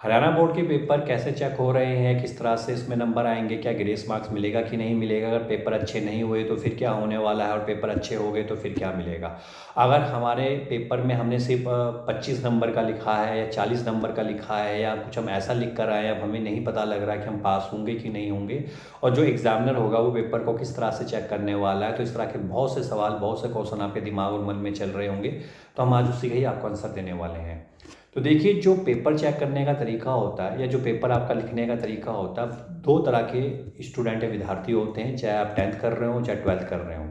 Haryana board के paper कैसे check हो रहे हैं, किस तरह से इसमें नंबर आएंगे, क्या ग्रेस मार्क्स मिलेगा कि नहीं मिलेगा, अगर पेपर अच्छे नहीं हुए तो फिर क्या होने वाला है और पेपर अच्छे हो गए तो फिर क्या मिलेगा। अगर हमारे पेपर में हमने सिर्फ 25 नंबर का लिखा है या 40 नंबर का लिखा है या कुछ हम ऐसा लिख कर आए हैं, अब हमें नहीं पता लग रहा है कि हम पास होंगे कि नहीं होंगे और जो एग्जामिनर होगा वो पेपर को किस तरह से चेक करने वाला है, तो इस तरह के बहुत से सवाल, बहुत से क्वेश्चन आपके दिमाग और मन में चल रहे होंगे। तो हम आज उसी का ही आपको आंसर देने वाले हैं। तो देखिए, जो पेपर चेक करने का तरीका होता है या जो पेपर आपका लिखने का तरीका होता है, दो तरह के स्टूडेंट या विद्यार्थी होते हैं, चाहे आप 10th कर रहे हो चाहे 12th कर रहे हो।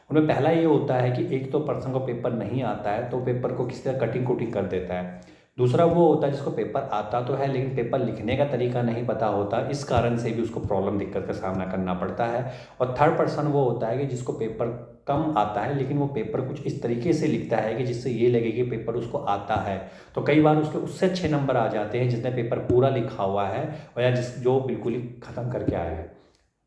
उनमें पहला ये होता है कि एक तो पर्सन को पेपर नहीं आता है तो पेपर को किसी तरह कटिंग कुटिंग कर देता है। दूसरा वो होता है जिसको पेपर आता तो है लेकिन पेपर लिखने का तरीका नहीं पता होता, इस कारण से भी उसको प्रॉब्लम, दिक्कत का सामना करना पड़ता है। और थर्ड पर्सन वो होता है कि जिसको पेपर कम आता है लेकिन वो पेपर कुछ इस तरीके से लिखता है कि जिससे ये लगे कि पेपर उसको आता है। तो कई बार उसके उससे अच्छे नंबर आ जाते हैं जिसने पेपर पूरा लिखा हुआ है और या जिस जो बिल्कुल ही ख़त्म करके आया है।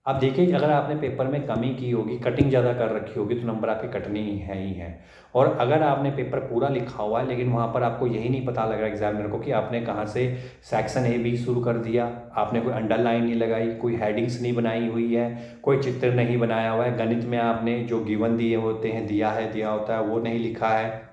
अब देखिए, अगर आपने पेपर में कमी की होगी, कटिंग ज़्यादा कर रखी होगी तो नंबर आपके कटने ही हैं। और अगर आपने पेपर पूरा लिखा हुआ है लेकिन वहाँ पर आपको यही नहीं पता लग रहा एग्जामिनर को कि आपने कहाँ से सेक्शन ए बी शुरू कर दिया, आपने कोई अंडरलाइन नहीं लगाई, कोई हेडिंग्स नहीं बनाई हुई है, कोई चित्र नहीं बनाया हुआ है, गणित में आपने जो गिवन दिए होते हैं, दिया होता है वो नहीं लिखा है,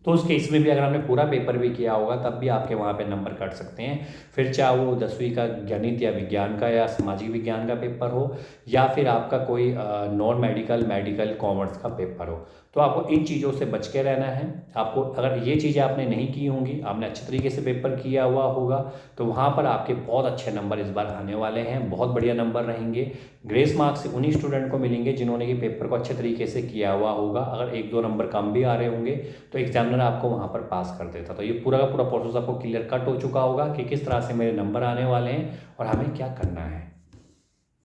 तो उस केस में भी अगर आपने पूरा पेपर भी किया होगा तब भी आपके वहाँ पे नंबर कट सकते हैं। फिर चाहे वो 10वीं का गणित या विज्ञान का या सामाजिक विज्ञान का पेपर हो या फिर आपका कोई नॉन मेडिकल, मेडिकल कॉमर्स का पेपर हो। तो आपको इन चीज़ों से बच के रहना है। आपको अगर ये चीज़ें आपने नहीं की होंगी, आपने अच्छे तरीके से पेपर किया हुआ होगा, तो वहाँ पर आपके बहुत अच्छे नंबर इस बार आने वाले हैं, बहुत बढ़िया नंबर रहेंगे। ग्रेस मार्क्स उन्हीं स्टूडेंट को मिलेंगे जिन्होंने कि पेपर को अच्छे तरीके से किया हुआ होगा। अगर एक दो नंबर कम भी आ रहे होंगे तो एग्जामिनर आपको वहाँ पर पास कर देता। तो ये पूरा का पूरा प्रोसेस आपको क्लियर कट हो चुका होगा कि किस तरह से मेरे नंबर आने वाले हैं और हमें क्या करना है।